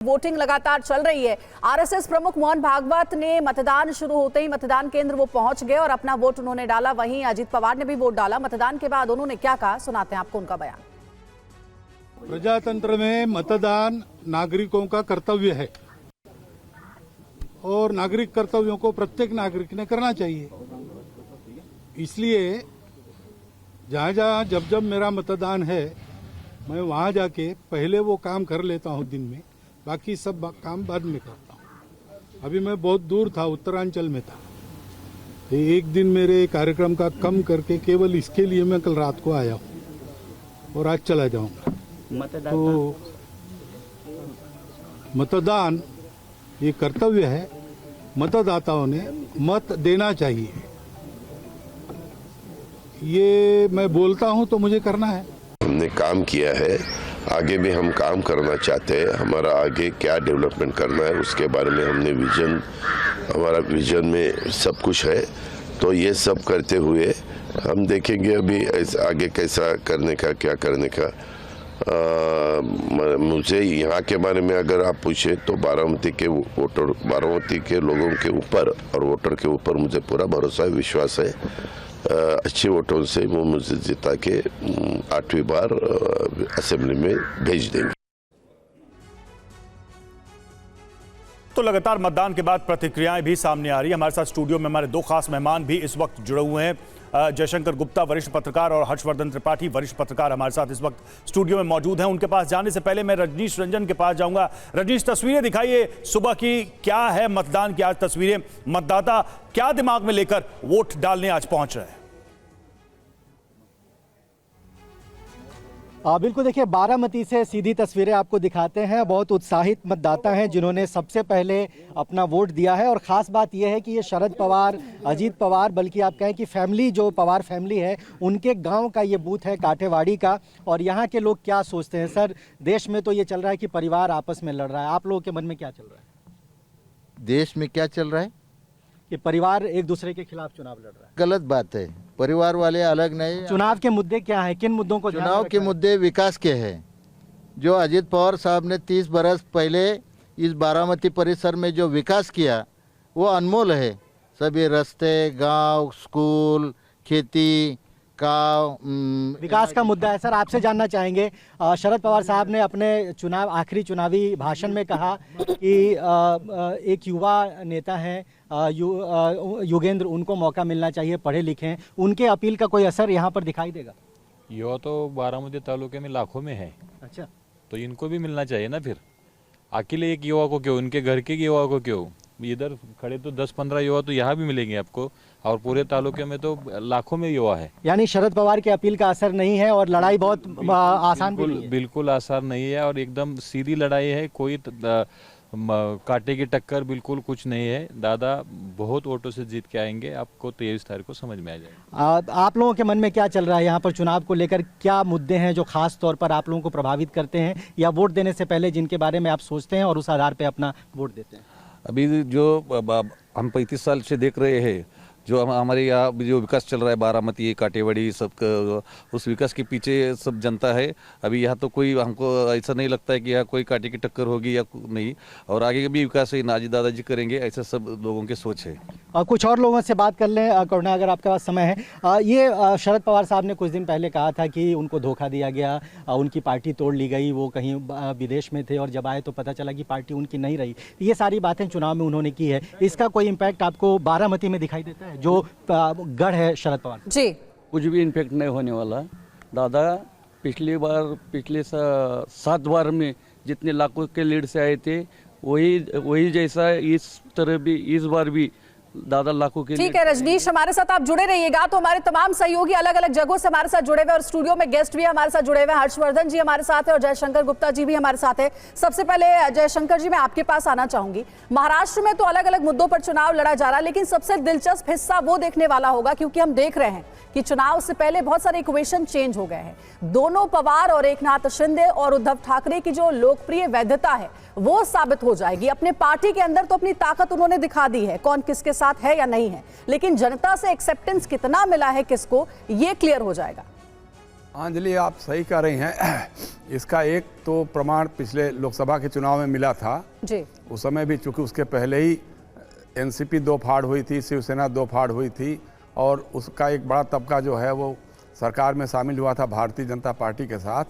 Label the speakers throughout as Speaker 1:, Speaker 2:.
Speaker 1: Voting लगातार चल रही है। आरएसएस प्रमुख मोहन भागवत ने मतदान शुरू होते ही मतदान केंद्र वो पहुंच गए और अपना वोट उन्होंने डाला। वहीं अजीत पवार ने भी वोट डाला। मतदान के बाद उन्होंने क्या कहा, सुनाते हैं आपको उनका बयान।
Speaker 2: प्रजातंत्र में मतदान नागरिकों का कर्तव्य है और नागरिक कर्तव्यों को प्रत्येक नागरिक ने करना चाहिए। इसलिए जहां जहां जब जब मेरा मतदान है मैं वहां जाके पहले वो काम कर लेता हूं दिन में, बाकी सब काम बाद में करता हूं। अभी मैं बहुत दूर था, उत्तरांचल में था। एक दिन मेरे कार्यक्रम का कम करके केवल इसके लिए मैं कल रात को आया हूं और आज चला जाऊंगा। तो मतदान ये कर्तव्य है, मतदाताओं ने मत देना चाहिए। ये मैं बोलता हूं तो मुझे करना है।
Speaker 3: हमने काम किया है, आगे भी हम काम करना चाहते हैं। हमारा आगे क्या डेवलपमेंट करना है उसके बारे में हमने विजन, हमारा विजन में सब कुछ है। तो ये सब करते हुए हम देखेंगे अभी आगे कैसा करने का, क्या करने का। मुझे यहाँ के बारे में अगर आप पूछे तो बारामती के वोटर, बारामती के लोगों के ऊपर और वोटर के ऊपर मुझे पूरा भरोसा है, विश्वास है। अच्छे वोटों से वो मुझे जिता के 8वीं बार असेंबली में भेज देंगे।
Speaker 4: तो लगातार मतदान के बाद प्रतिक्रियाएं भी सामने आ रही है। हमारे साथ स्टूडियो में हमारे दो खास मेहमान भी इस वक्त जुड़े हुए हैं। जयशंकर गुप्ता वरिष्ठ पत्रकार और हर्षवर्धन त्रिपाठी वरिष्ठ पत्रकार हमारे साथ इस वक्त स्टूडियो में मौजूद हैं। उनके पास जाने से पहले मैं रजनीश रंजन के पास जाऊंगा। रजनीश, तस्वीरें दिखाइए सुबह की, क्या है मतदान की आज तस्वीरें, मतदाता क्या दिमाग में लेकर वोट डालने आज पहुंच रहे हैं?
Speaker 5: बिल्कुल, देखिए बारामती से सीधी तस्वीरें आपको दिखाते हैं। बहुत उत्साहित मतदाता हैं जिन्होंने सबसे पहले अपना वोट दिया है। और ख़ास बात यह है कि ये शरद पवार, अजीत पवार, बल्कि आप कहें कि फैमिली, जो पवार फैमिली है, उनके गांव का ये बूथ है, काठेवाड़ी का। और यहाँ के लोग क्या सोचते हैं? सर, देश में तो ये चल रहा है कि परिवार आपस में लड़ रहा है, आप लोगों के मन में क्या चल रहा है?
Speaker 6: देश में क्या चल रहा है
Speaker 5: कि परिवार एक दूसरे के खिलाफ चुनाव लड़ रहा है।
Speaker 6: गलत बात है। परिवार वाले अलग नहीं।
Speaker 5: चुनाव के मुद्दे क्या हैं? किन मुद्दों को?
Speaker 6: चुनाव के मुद्दे विकास के हैं। जो अजीत पवार साहब ने 30 बरस पहले इस बारामती परिसर में जो विकास किया वो अनमोल है। सभी रास्ते, गांव, स्कूल, खेती का
Speaker 5: विकास का मुद्दा है। सर, आपसे जानना चाहेंगे, शरद पवार साहब ने अपने आखिरी चुनावी भाषण में कहा कि एक युवा नेता हैं योगेंद्र, उनको मौका मिलना चाहिए, पढ़े लिखे हैं। उनके अपील का कोई असर यहाँ पर दिखाई देगा?
Speaker 7: युवा तो बारामती तालुके में लाखों में है।
Speaker 5: अच्छा,
Speaker 7: तो इनको भी मिलना चाहिए ना। फिर अकेले एक युवा को क्यों, उनके घर के युवा को क्यों? इधर खड़े तो 10-15 युवा तो यहाँ भी मिलेंगे आपको, और पूरे तालुके में तो लाखों में युवा है।
Speaker 5: यानी शरद पवार के अपील का असर नहीं है और लड़ाई बहुत आसान भी नहीं है।
Speaker 7: बिल्कुल आसान नहीं है और एकदम सीधी लड़ाई है। कोई कांटे की टक्कर बिल्कुल कुछ नहीं है। दादा बहुत वोटों से जीत के आएंगे, आपको 23 तारीख को समझ में आ जाएगा।
Speaker 5: आप लोगों के मन में क्या चल रहा है यहाँ पर चुनाव को लेकर? क्या मुद्दे हैं जो खास तौर पर आप लोगों को प्रभावित करते हैं, या वोट देने से पहले जिनके बारे में आप सोचते हैं और उस आधार पर अपना वोट देते हैं?
Speaker 8: अभी जो हम 35 साल से देख रहे हैं, जो हमारे यहाँ जो विकास चल रहा है, बारामती, काटेवाड़ी, सब उस विकास के पीछे सब जनता है। अभी यहाँ तो कोई, हमको ऐसा नहीं लगता है कि यहाँ कोई कांटे की टक्कर होगी या नहीं। और आगे भी विकास है, नाजी दादाजी करेंगे, ऐसा सब लोगों की सोच है।
Speaker 5: कुछ और लोगों से बात कर लें, करुणा, अगर आपके पास समय है। ये शरद पवार साहब ने कुछ दिन पहले कहा था कि उनको धोखा दिया गया, उनकी पार्टी तोड़ ली गई, वो कहीं विदेश में थे और जब आए तो पता चला कि पार्टी उनकी नहीं रही। ये सारी बातें चुनाव में उन्होंने की है। इसका कोई इम्पैक्ट आपको बारामती में दिखाई देता है, जो गढ़ है शरद पवार
Speaker 1: जी?
Speaker 9: कुछ भी इम्पैक्ट नहीं होने वाला। दादा पिछले 7 बार में जितने लाखों के लीड से आए थे, वही जैसा इस तरह भी इस बार भी दादा लाखों के।
Speaker 1: ठीक है रजनीश, हमारे साथ आप जुड़े रहिएगा। तो हमारे तमाम सहयोगी अलग अलग जगहों से हमारे साथ जुड़े हुए और स्टूडियो में गेस्ट भी हमारे साथ जुड़े हुए। हर्षवर्धन जी हमारे साथ है और जयशंकर गुप्ता जी भी हमारे साथ है। सबसे पहले जयशंकर जी, मैं आपके पास आना चाहूंगी। महाराष्ट्र में तो अलग अलग मुद्दों पर चुनाव लड़ा जा रहा है, लेकिन सबसे दिलचस्प हिस्सा वो देखने वाला होगा, क्योंकि हम देख रहे हैं कि चुनाव से पहले बहुत सारे इक्वेशन चेंज हो गए हैं। दोनों पवार और एकनाथ शिंदे और उद्धव ठाकरे की जो लोकप्रिय वैधता है वो साबित हो जाएगी। अपने पार्टी के अंदर तो अपनी ताकत उन्होंने दिखा दी है, कौन किसके साथ है या नहीं है, लेकिन जनता से एक्सेप्टेंस कितना मिला है किसको, ये क्लियर हो जाएगा।
Speaker 10: अंजलि, आप सही कह रही हैं। इसका एक तो प्रमाण पिछले लोकसभा के चुनाव में मिला था
Speaker 1: जी।
Speaker 10: उस समय भी, चूंकि उसके पहले ही एनसीपी दो फाड़ हुई थी, शिवसेना दो फाड़ हुई थी, और उसका एक बड़ा तबका जो है वो सरकार में शामिल हुआ था भारतीय जनता पार्टी के साथ।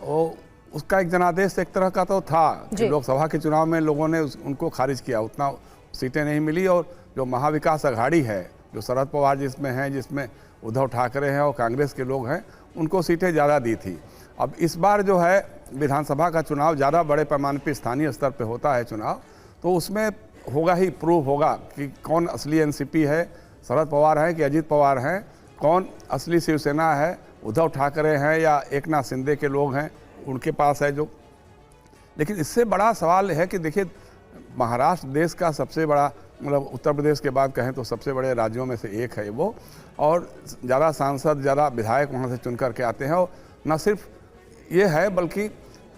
Speaker 10: और उसका एक जनादेश एक तरह का तो था कि लोकसभा के चुनाव में लोगों ने उनको खारिज किया, उतना सीटें नहीं मिली। और जो महाविकास अघाड़ी है, जो शरद पवार जिसमें हैं, जिसमें उद्धव ठाकरे हैं और कांग्रेस के लोग हैं, उनको सीटें ज़्यादा दी थी। अब इस बार जो है विधानसभा का चुनाव ज़्यादा बड़े पैमाने पर स्थानीय स्तर पे होता है चुनाव, तो उसमें होगा ही, प्रूव होगा कि कौन असली एनसीपी है, शरद पवार है कि अजीत पवार हैं, कौन असली शिवसेना है, उद्धव ठाकरे हैं या एकनाथ शिंदे के लोग हैं, उनके पास है जो। लेकिन इससे बड़ा सवाल है कि देखिए, महाराष्ट्र देश का सबसे बड़ा, मतलब उत्तर प्रदेश के बाद कहें तो सबसे बड़े राज्यों में से एक है वो, और ज़्यादा सांसद, ज़्यादा विधायक वहाँ से चुन करके आते हैं। और न सिर्फ ये है, बल्कि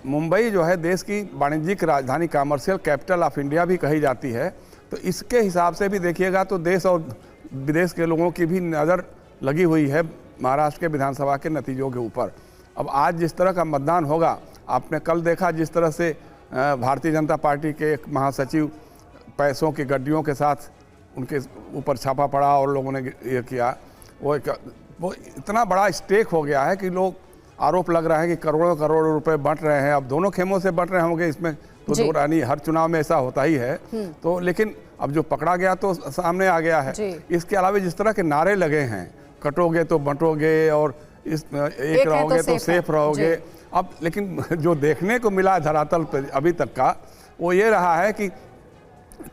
Speaker 10: मुंबई जो है देश की वाणिज्यिक राजधानी, कमर्शियल कैपिटल ऑफ इंडिया भी कही जाती है। तो इसके हिसाब से भी देखिएगा तो देश और विदेश के लोगों की भी नज़र लगी हुई है महाराष्ट्र के विधानसभा के नतीजों के ऊपर। अब आज जिस तरह का मतदान होगा, आपने कल देखा जिस तरह से भारतीय जनता पार्टी के एक महासचिव पैसों की गड्डियों के साथ उनके ऊपर छापा पड़ा और लोगों ने ये किया, वो इतना बड़ा स्टेक हो गया है कि लोग, आरोप लग रहा है कि करोड़ों करोड़ रुपए बंट रहे हैं। अब दोनों खेमों से बंट रहे होंगे, इसमें तो दो रानी, हर चुनाव में ऐसा होता ही है। तो लेकिन अब जो पकड़ा गया तो सामने आ गया है। इसके अलावा जिस तरह के नारे लगे हैं, कटोगे तो बंटोगे और इस एक रहोगे तो सेफ रहोगे। अब लेकिन जो देखने को मिला धरातल पर अभी तक का, वो ये रहा है कि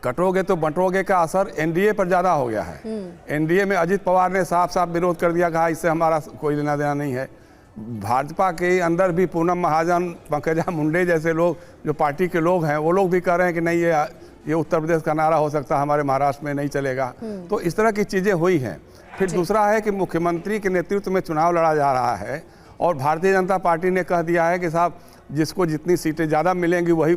Speaker 10: कटोगे तो बंटोगे का असर एनडीए पर ज़्यादा हो गया है। एनडीए में अजीत पवार ने साफ साफ विरोध कर दिया, कहा इससे हमारा कोई लेना देना नहीं है। भाजपा के अंदर भी पूनम महाजन, पंकजा मुंडे जैसे लोग, जो पार्टी के लोग हैं, वो लोग भी कह रहे हैं कि नहीं, ये उत्तर प्रदेश का नारा हो सकता है, हमारे महाराष्ट्र में नहीं चलेगा। तो इस तरह की चीज़ें हुई हैं। फिर दूसरा है कि मुख्यमंत्री के नेतृत्व में चुनाव लड़ा जा रहा है, और भारतीय जनता पार्टी ने कह दिया है कि साहब जिसको जितनी सीटें ज़्यादा मिलेंगी वही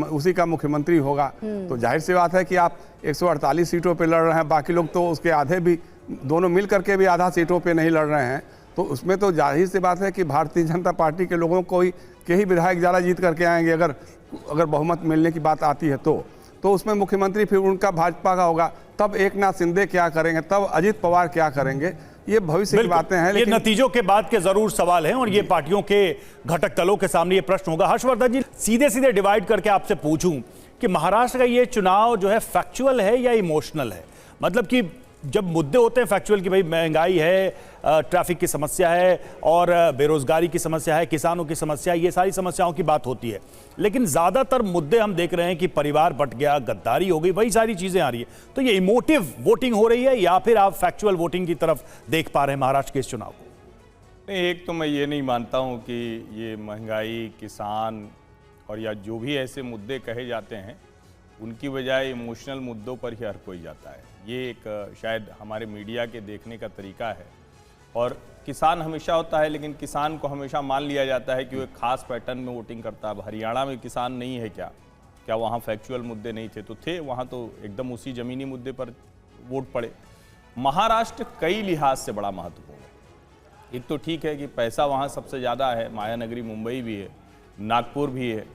Speaker 10: उसी का मुख्यमंत्री होगा। तो जाहिर सी बात है कि आप 148 सीटों पे लड़ रहे हैं, बाकी लोग तो उसके आधे भी, दोनों मिल करके भी आधा सीटों पे नहीं लड़ रहे हैं। तो उसमें तो जाहिर सी बात है कि भारतीय जनता पार्टी के लोगों को ही के ही विधायक ज़्यादा जीत करके आएंगे, अगर बहुमत मिलने की बात आती है तो उसमें मुख्यमंत्री फिर उनका भाजपा का होगा। तब एकनाथ शिंदे क्या करेंगे, तब अजीत पवार क्या करेंगे, ये भविष्य की बातें हैं।
Speaker 4: ये नतीजों के बाद के जरूर सवाल हैं और ये पार्टियों के घटक दलों के सामने ये प्रश्न होगा। हर्षवर्धन जी, सीधे सीधे डिवाइड करके आपसे पूछूं कि महाराष्ट्र का ये चुनाव जो है फैक्चुअल है या इमोशनल है? मतलब कि जब मुद्दे होते हैं फैक्चुअल की, भाई महंगाई है, ट्रैफिक की समस्या है और बेरोजगारी की समस्या है, किसानों की समस्या है, ये सारी समस्याओं की बात होती है। लेकिन ज्यादातर मुद्दे हम देख रहे हैं कि परिवार बट गया, गद्दारी हो गई, वही सारी चीजें आ रही है। तो ये इमोटिव वोटिंग हो रही है या फिर आप फैक्चुअल वोटिंग की तरफ देख पा रहे हैं महाराष्ट्र के इस चुनाव को?
Speaker 11: नहीं, एक तो मैं ये नहीं मानता हूँ कि ये महंगाई, किसान और या जो भी ऐसे मुद्दे कहे जाते हैं उनकी बजाय इमोशनल मुद्दों पर ही हर कोई जाता है। ये एक शायद हमारे मीडिया के देखने का तरीका है। और किसान हमेशा होता है, लेकिन किसान को हमेशा मान लिया जाता है कि वो एक खास पैटर्न में वोटिंग करता है। हरियाणा में किसान नहीं है क्या वहाँ फैक्चुअल मुद्दे नहीं थे? तो थे, वहाँ तो एकदम उसी ज़मीनी मुद्दे पर वोट पड़े। महाराष्ट्र कई लिहाज से बड़ा महत्वपूर्ण है। एक तो ठीक है कि पैसा वहाँ सबसे ज़्यादा है, मायानगरी मुंबई भी है, नागपुर भी है।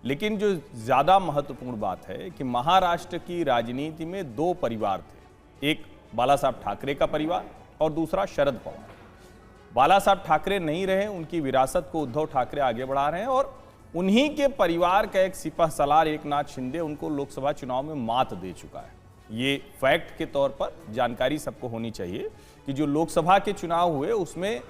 Speaker 11: लेकिन जो ज़्यादा महत्वपूर्ण बात है कि महाराष्ट्र की राजनीति में दो परिवार थे, एक बाला साहब ठाकरे का परिवार और दूसरा शरद पवार। बाला साहब ठाकरे नहीं रहे, उनकी विरासत को उद्धव ठाकरे आगे बढ़ा रहे हैं और उन्हीं के परिवार का एक सिपह सलार एकनाथ शिंदे उनको लोकसभा चुनाव में मात दे चुका है। ये फैक्ट के तौर पर जानकारी सबको होनी चाहिए कि जो लोकसभा के चुनाव हुए उसमें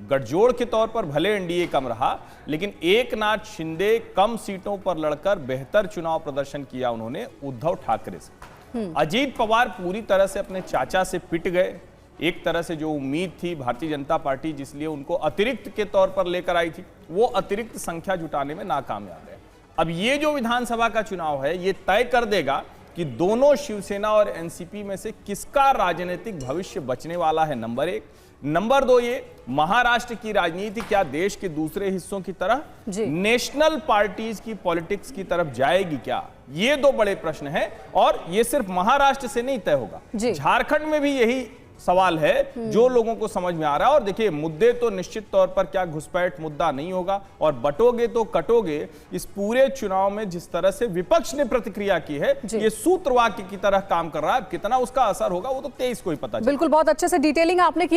Speaker 11: गठजोड़ के तौर पर भले एनडीए कम रहा, लेकिन एकनाथ शिंदे कम सीटों पर लड़कर बेहतर चुनाव प्रदर्शन किया उन्होंने उद्धव ठाकरे से। अजीत पवार पूरी तरह से अपने चाचा से पिट गए। एक तरह से जो उम्मीद थी भारतीय जनता पार्टी जिसलिए उनको अतिरिक्त के तौर पर लेकर आई थी, वो अतिरिक्त संख्या जुटाने में नाकामयाब है। अब ये जो विधानसभा का चुनाव है ये तय कर देगा कि दोनों शिवसेना और एनसीपी में से किसका राजनीतिक भविष्य बचने वाला है, नंबर एक। नंबर दो, ये महाराष्ट्र की राजनीति क्या देश के दूसरे हिस्सों की तरह नेशनल पार्टीज की पॉलिटिक्स की तरफ जाएगी क्या? ये दो बड़े प्रश्न हैं और ये सिर्फ महाराष्ट्र से नहीं तय होगा, झारखंड में भी यही सवाल है जो लोगों को समझ में आ रहा है। और देखिए, मुद्दे तो निश्चित तौर पर क्या घुसपैठ मुद्दा नहीं होगा, और बटोगे तो कटोगे। इस पूरे चुनाव में जिस तरह से विपक्ष ने प्रतिक्रिया की है, ये सूत्रवाक्य की तरह काम कर रहा है। कितना उसका असर होगा वो तो 23 को ही पता चलेगा।
Speaker 1: बिल्कुल, बहुत अच्छे से डिटेलिंग आपने की।